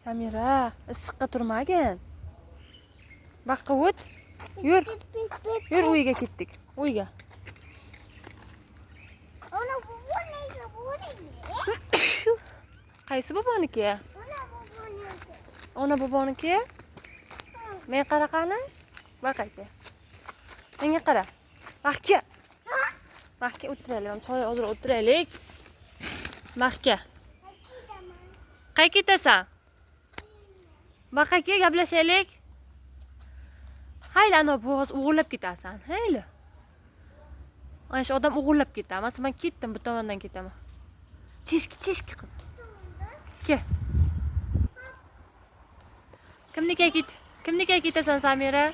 Samira, issiqqa turmagin. Baqqa o't. Yur. Yur uyga ketdik. Uyga. Ona boboniki, Qaysi boboniki? ona boboniki. Ona boboniki? Men qara qani? Baq aka. Menga qara. Mahka. Mahka o'tiraylik. Soya hozir o'tiraylik. Mahka. Qay ketasan? Baq aka gaplashaylik. Hayli ana bo'g'iz o'g'irlab ketasan. Hayli. Ana shu odam o'g'irlab ketadi. Masalan, men ketdim, bu tomondan ketaman. Tezki qiz. Ke. Kimniki ketasan Samira?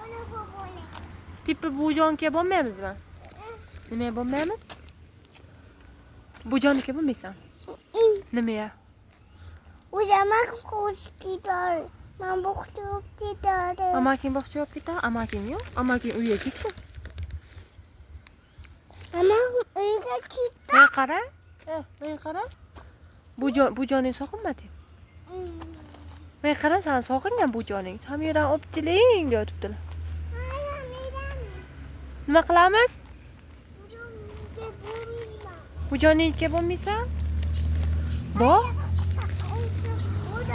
Ona boboniki. Tipi bujonga bo'lmaymizmi? Nimaga bo'lmaymiz? Bujonniki bo'lmaysan. Nimaga? Uzamak qo'shkilar. Men bo'xtib ketadi. Amaking bog'cha olib ketadi. Amaking yo'q. Amaking uyga ketdi. Ama uyga ketdi. Men qara. Men qara. Bujoning sog'inmadi. Men qara, sen sog'ingan bujoning. Samira opchiling deyotibdilar. Nima qilamiz? Bujonningga bo'lmaysan? Bo?